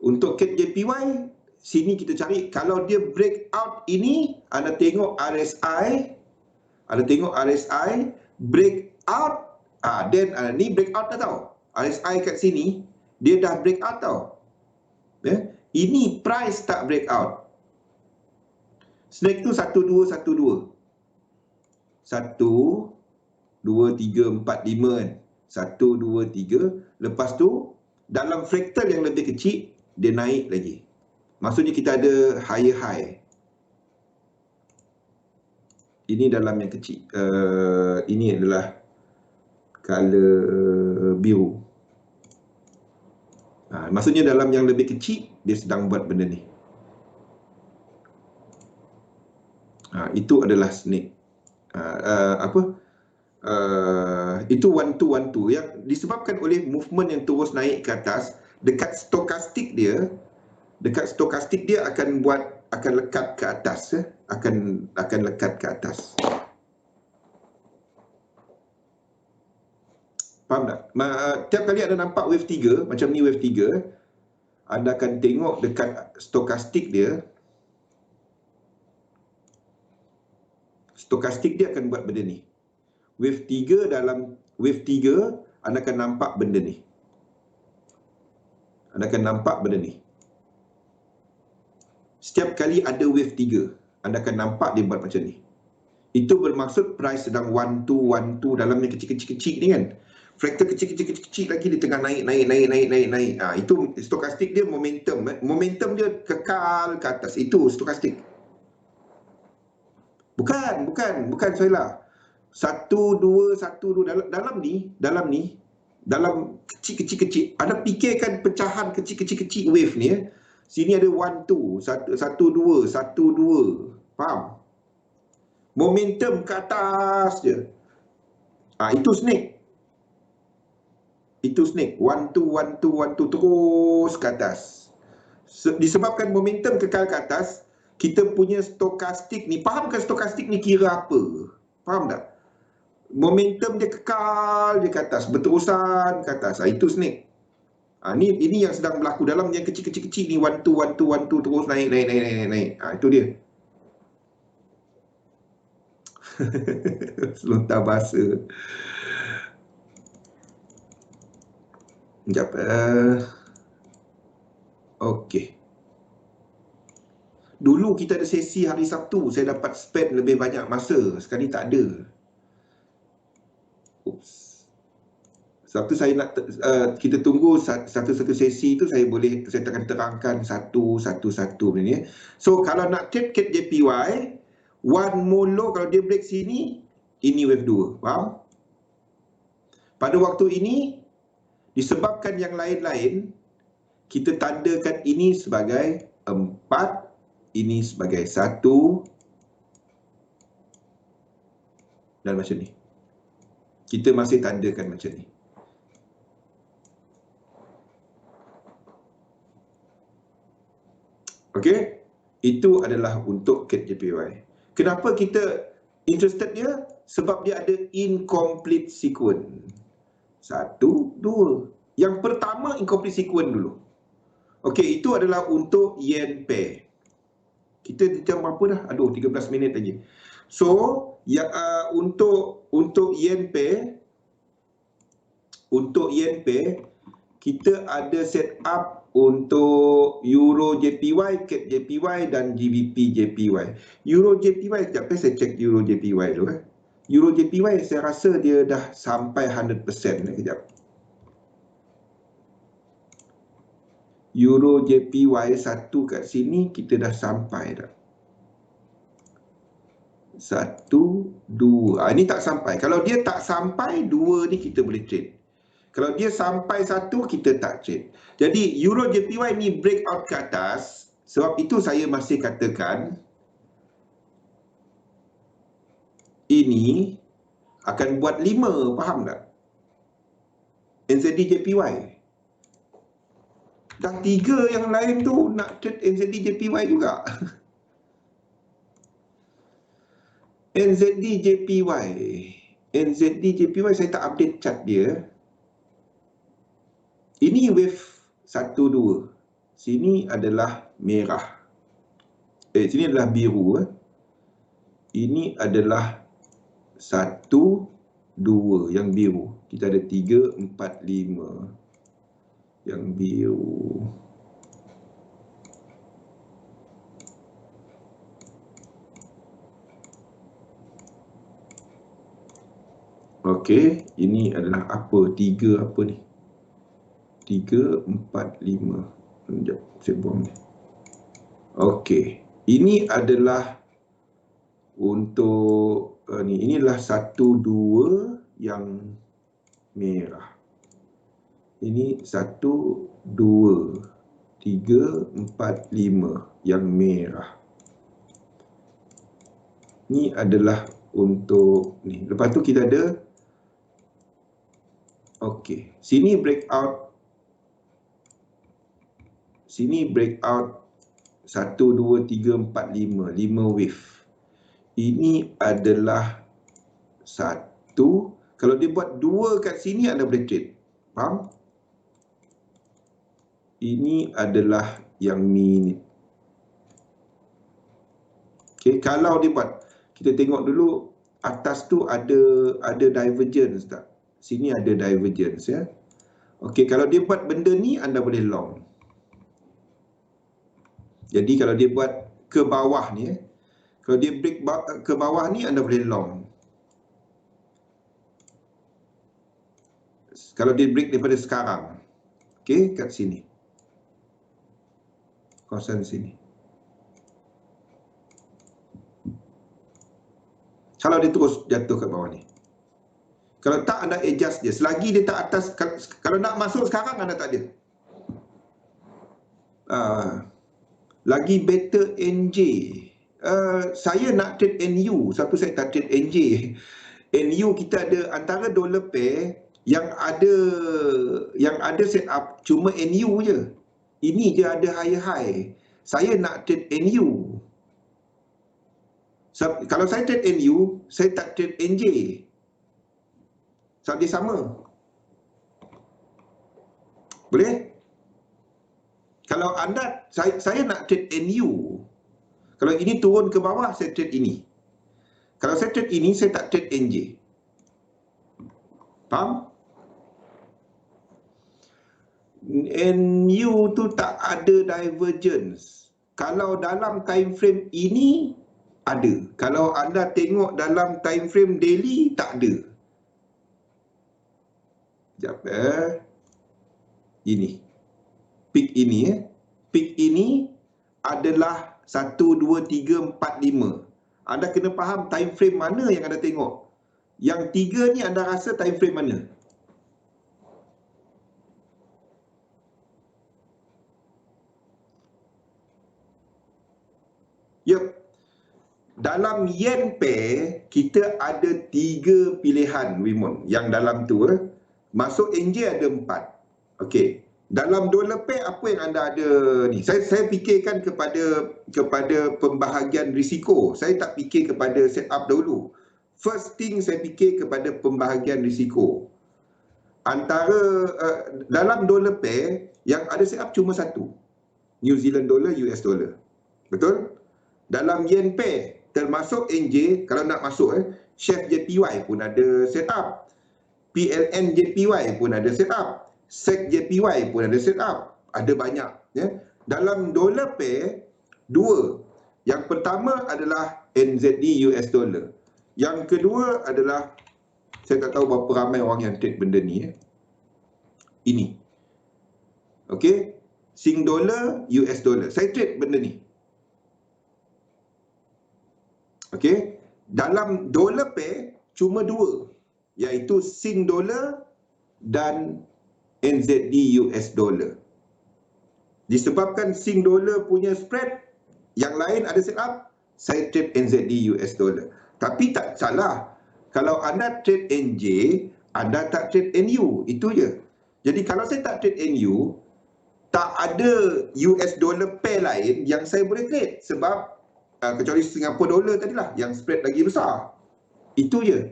Untuk CAT JPY, sini kita cari kalau dia breakout ini, anda tengok RSI. Breakout, then ni breakout dah tau. RSI kat sini dia dah breakout tau. Ini price tak breakout. Snake tu 1 2 1 2. 1 2 3 4 5 kan. 1 2 3. Lepas tu dalam fractal yang lebih kecil dia naik lagi. Maksudnya kita ada higher high. Ini dalam yang kecil. Ini adalah color biru. Maksudnya dalam yang lebih kecil dia sedang buat benda ni. Itu adalah snake. Itu 1-2-1-2 yang disebabkan oleh movement yang terus naik ke atas. Dekat stokastik dia akan lekat ke atas, akan lekat ke atas. Faham tak? Tiap kali anda nampak wave 3, macam ni wave 3, anda akan tengok dekat stokastik dia. Stokastik dia akan buat benda ni. Wave 3 dalam wave 3, anda akan nampak benda ni. Setiap kali ada wave 3, anda akan nampak dia buat macam ni. Itu bermaksud price sedang 1-2 dalamnya kecil-kecil ni kan. Fractal kecil-kecil lagi di tengah naik. Itu stokastik dia momentum. Momentum dia kekal ke atas. Itu stokastik. Bukan Soila. 1, 2 dalam ni dalam kecil-kecil ada fikirkan pecahan kecil wave ni Sini ada 1 2 1 2. Faham? Momentum ke atas je. Itu snake. 1 2 terus ke atas. Disebabkan momentum kekal ke atas, kita punya stokastik ni, faham ke stokastik ni kira apa? Faham tak? Momentum dia kekal je ke atas, berterusan ke atas. Itu snake. Ini yang sedang berlaku dalam yang kecil-kecil ni, 1 2 terus naik. Itu dia. Selontar bahasa. Sekejap. Okey. Dulu kita ada sesi hari Sabtu, saya dapat spend lebih banyak masa. Sekarang ni tak ada. Oops. Sabtu saya nak kita tunggu satu sesi tu saya akan terangkan satu ni. So kalau nak trade cat JPY, one molo kalau dia break sini, ini wave 2. Faham? Pada waktu ini disebabkan yang lain-lain, kita tandakan ini sebagai 4, ini sebagai 1 dan macam ni. Kita masih tandakan macam ni. Okey, itu adalah untuk cat JPY. Kenapa kita interested dia? Sebab dia ada incomplete sequence. 1, 2. Yang pertama incomplete sequence dulu. Okey, itu adalah untuk yen pair. Kita jam berapa dah? Aduh, 13 minit lagi. So, ya, untuk yen pair, kita ada set up untuk Euro JPY, CAD JPY dan GBP JPY. Euro JPY, sekejap saya cek Euro JPY dulu. Euro JPY saya rasa dia dah sampai 100%. Sekejap. Euro JPY 1 kat sini kita dah sampai dah. 1, 2. Ini tak sampai. Kalau dia tak sampai 2 ni kita boleh trade. Kalau dia sampai 1 kita tak trade. Jadi Euro JPY ni breakout ke atas. Sebab itu saya masih katakan ini akan buat 5, faham tak? NZD JPY. Dah 3 yang lain tu nak trade NZD JPY juga. NZD JPY saya tak update chart dia. Ini wave 1, 2. Sini adalah merah. Sini adalah biru. Ini adalah 1, 2 yang biru. Kita ada 3, 4, 5 yang biru. Okey, ini adalah apa? 3 apa ni? 3, 4, 5. Sekejap, saya buang ni. Okey, ini adalah untuk ni. Inilah 1, 2 yang merah. Ini 1, 2, 3, 4, 5 yang merah. Ini adalah untuk ni. Lepas tu kita ada okey, sini breakout. Sini breakout 1, 2, 3, 4, 5. 5 wave. Ini adalah 1. Kalau dia buat 2 kat sini anda boleh trade. Faham? Ini adalah yang minit. Okey, kalau dia buat, kita tengok dulu atas tu ada divergence tak? Sini ada divergence ya. Okey, kalau dia buat benda ni anda boleh long. Jadi kalau dia buat ke bawah ni Kalau dia break ke bawah ni, anda boleh long. Kalau dia break daripada sekarang, okey, kat sini, kawasan sini. Kalau dia terus jatuh ke bawah ni, kalau tak, anda adjust dia. Selagi dia tak atas, kalau nak masuk sekarang, anda tak ada. Lagi better NJ. Saya nak trade NU. Siapa saya tak trade NJ? NU kita ada antara dollar pair yang ada set up cuma NU je. Ini je ada high. Saya nak trade NU. Kalau saya trade NU, saya tak trade NJ. Sebab dia sama. Boleh? Kalau anda, saya nak trade NU. Kalau ini turun ke bawah, saya trade ini. Kalau saya trade ini, saya tak trade NJ. Faham? NU tu tak ada divergence. Kalau dalam time frame ini, ada. Kalau anda tengok dalam time frame daily, tak ada. Sekejap ini. Peak ini Peak ini adalah 1, 2, 3, 4, 5. Anda kena faham time frame mana yang anda tengok. Yang 3 ni anda rasa time frame mana? Yup. Dalam yen pair, kita ada 3 pilihan, Wimon. Yang dalam tu, masuk NJ ada 4. Okey. Dalam dollar pair, apa yang anda ada ni? Saya fikirkan kepada pembahagian risiko. Saya tak fikir kepada setup dahulu. First thing, saya fikir kepada pembahagian risiko. Antara dalam dollar pair, yang ada setup cuma satu. New Zealand dollar, US dollar. Betul? Dalam yen pair, termasuk NJ, kalau nak masuk, Chef JPY pun ada setup. PLN JPY pun ada setup. SEC JPY pun ada setup. Ada banyak. Ya. Dalam dollar pair, 2. Yang pertama adalah NZD US dollar. Yang kedua adalah, saya tak tahu berapa ramai orang yang trade benda ni. Ini. Okey. Sing dollar, US dollar. Saya trade benda ni. Okey. Dalam dollar pair, cuma 2. Iaitu Sing dollar dan NZD US dollar. Disebabkan Sing dollar punya spread, yang lain ada setup, saya trade NZD US dollar. Tapi tak salah. Kalau anda trade NJ, anda tak trade NU. Itu je. Jadi kalau saya tak trade NU, tak ada US dollar pair lain yang saya boleh trade. Sebab kecuali Singapore dollar tadilah, yang spread lagi besar. Itu je.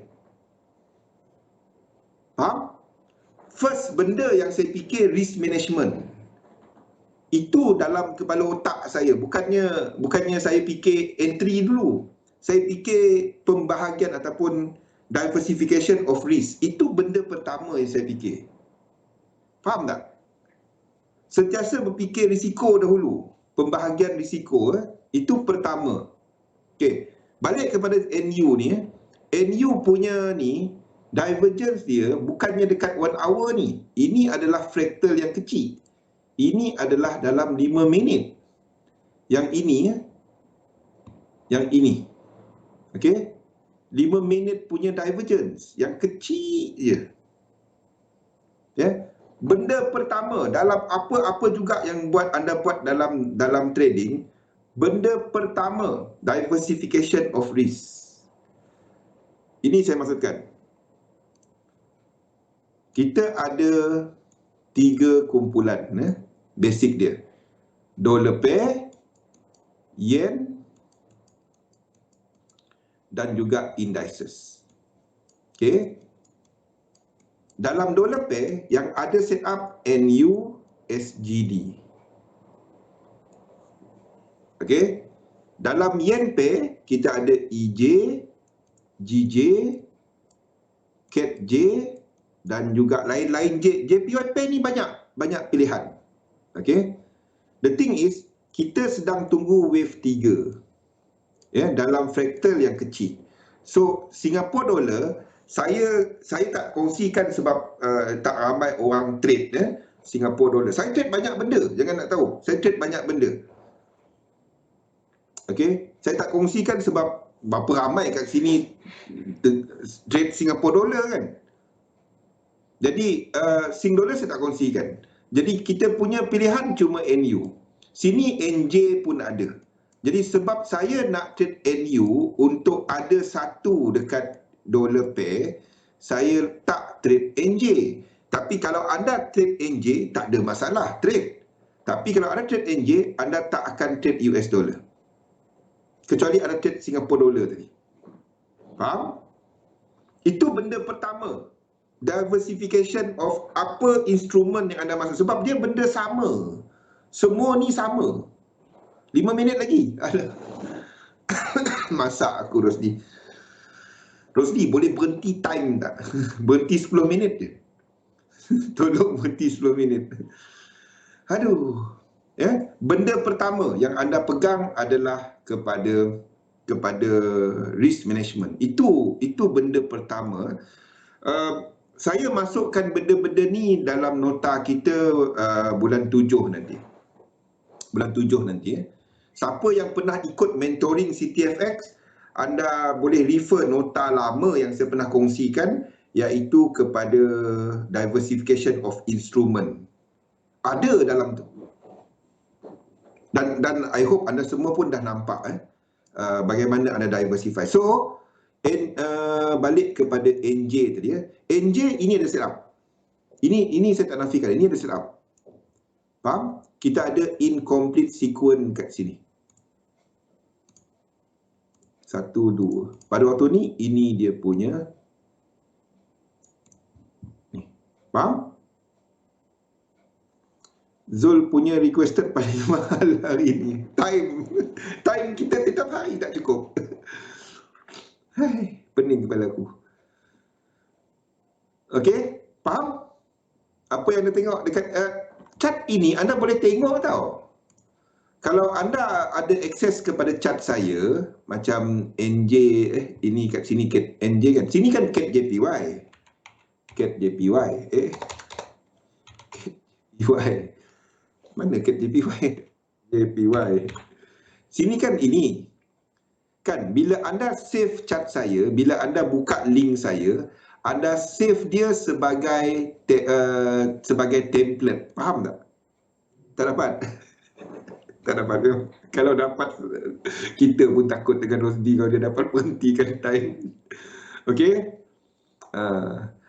Faham? First benda yang saya fikir risk management. Itu dalam kepala otak saya. Bukannya saya fikir entry dulu. Saya fikir pembahagian ataupun diversification of risk. Itu benda pertama yang saya fikir. Faham tak? Sentiasa berfikir risiko dahulu. Pembahagian risiko itu pertama. Okey, balik kepada NU ni. NU punya ni, divergence dia bukannya dekat 1 hour ni. Ini adalah fractal yang kecil. Ini adalah dalam 5 minit. Yang ini, yang ini. Okey? 5 minit punya divergence. Yang kecil je. Ya? Benda pertama, dalam apa-apa juga yang anda buat dalam trading, benda pertama, diversification of risk. Ini saya maksudkan. Kita ada 3 kumpulan basic dia. Dollar pair, yen dan juga indices. Okey. Dalam dollar pair yang ada setup NU SGD. Okey. Dalam yen pair kita ada EJ, GJ, CATJ dan juga lain-lain. JPY pair ni banyak pilihan. Okay. The thing is, kita sedang tunggu wave 3. ya, dalam fraktal yang kecil. So Singapore dollar saya tak kongsikan sebab tak ramai orang trade ya, Singapore dollar. Saya trade banyak benda, jangan nak tahu. Saya trade banyak benda. Okey, saya tak kongsikan sebab berapa ramai kat sini trade Singapore dollar kan. Jadi Sing dollar saya tak kongsikan. Jadi kita punya pilihan cuma NU. Sini NJ pun ada. Jadi sebab saya nak trade NU untuk ada satu dekat dollar pair, saya tak trade NJ. Tapi kalau anda trade NJ, tak ada masalah trade. Tapi kalau anda trade NJ, anda tak akan trade US dollar. Kecuali anda trade Singapore dollar tadi. Faham? Itu benda pertama. Diversification of apa instrumen yang anda masuk. Sebab dia benda sama. Semua ni sama. 5 minit lagi. Masak aku Rosli. Rosli boleh berhenti time tak? Berhenti 10 minit je. Tolong berhenti 10 minit. Aduh. Ya, benda pertama yang anda pegang adalah kepada risk management. Itu benda pertama. Saya masukkan benda-benda ni dalam nota kita bulan 7 nanti. Bulan 7 nanti. Siapa yang pernah ikut mentoring CTFX, anda boleh refer nota lama yang saya pernah kongsikan, iaitu kepada diversification of instrument. Ada dalam tu. Dan I hope anda semua pun dah nampak bagaimana anda diversify. So, balik kepada NJ tadi ya. NJ ini ada setup. Ini saya tak nafikan, ini ada setup. Faham? Kita ada incomplete sequence kat sini. 1, 2. Pada waktu ni, ini dia punya. Ni. Faham? Zul punya requested paling mahal hari ni. Time kita setiap hari tak cukup. Hai, pening kepala aku. Okey, faham? Apa yang anda tengok dekat chart ini, anda boleh tengok tau. Kalau anda ada akses kepada chart saya, macam NJ, ini kat sini cat NJ kan. Sini kan cat JPY. Cat JPY. Cat JPY. Mana cat JPY? JPY. Sini kan ini. Kan bila anda save chart saya, bila anda buka link saya, anda save dia sebagai template. Faham tak? Tak dapat? Tak dapat. Kalau dapat, kita pun takut dengan Rosdi kalau dia dapat berhentikan time. Okey?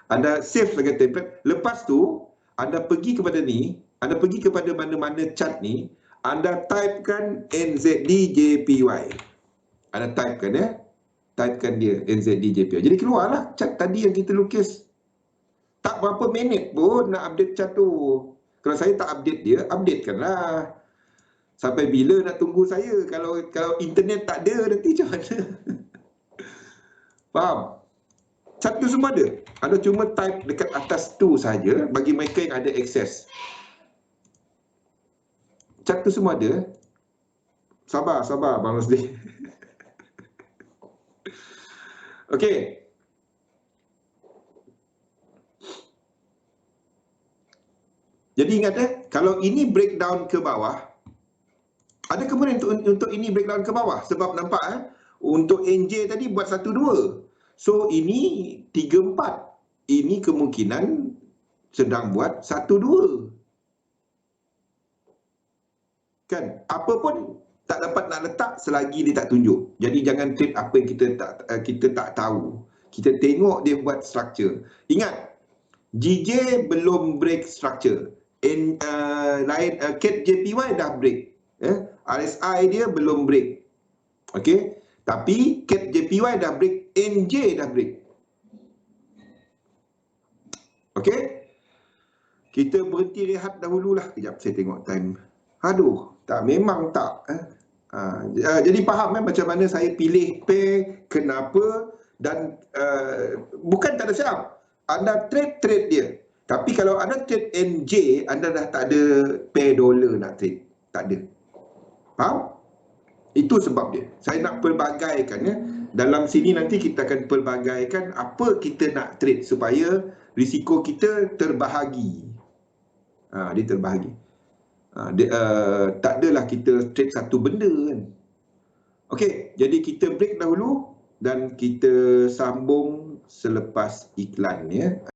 Anda save sebagai template. Lepas tu, anda pergi kepada ni, anda pergi kepada mana-mana chart ni, anda typekan NZD-JPY. Anda typekan ya. Typekan dia NZD-JPY. Jadi keluarlah chart tadi yang kita lukis. Tak berapa minit pun nak update chart tu. Kalau saya tak update dia, updatekanlah. Sampai bila nak tunggu saya? Kalau internet tak ada nanti macam mana? Faham? Chart tu semua ada. Anda cuma type dekat atas tu saja bagi mereka yang ada akses. Chat tu semua ada. Sabar Bang Rosli. Okey. Jadi ingat kalau ini breakdown ke bawah, ada kemudian untuk ini breakdown ke bawah. Sebab nampak untuk NJ tadi buat 1, 2. So ini 3, 4. Ini kemungkinan sedang buat 1, 2. Kan, apa pun tak dapat nak letak selagi dia tak tunjuk. Jadi jangan trade apa yang kita tak tahu. Kita tengok dia buat structure. Ingat, GJ belum break structure. Cat JPY dah break. RSI dia belum break. Okey, tapi Cat JPY dah break, NJ dah break. Okey, kita berhenti rehat dahululah. Kejap saya tengok time. Aduh, tak, memang tak. Jadi faham macam mana saya pilih pair, kenapa, dan bukan tak ada setup. Anda trade dia. Tapi kalau anda trade NJ, anda dah tak ada pair dollar nak trade. Tak ada. Faham? Itu sebab dia. Saya nak pelbagaikan ya. Dalam sini nanti kita akan pelbagaikan apa kita nak trade supaya risiko kita terbahagi. Dia terbahagi. Tak adalah kita trade satu benda kan. Okey, jadi kita break dahulu dan kita sambung selepas iklan ya.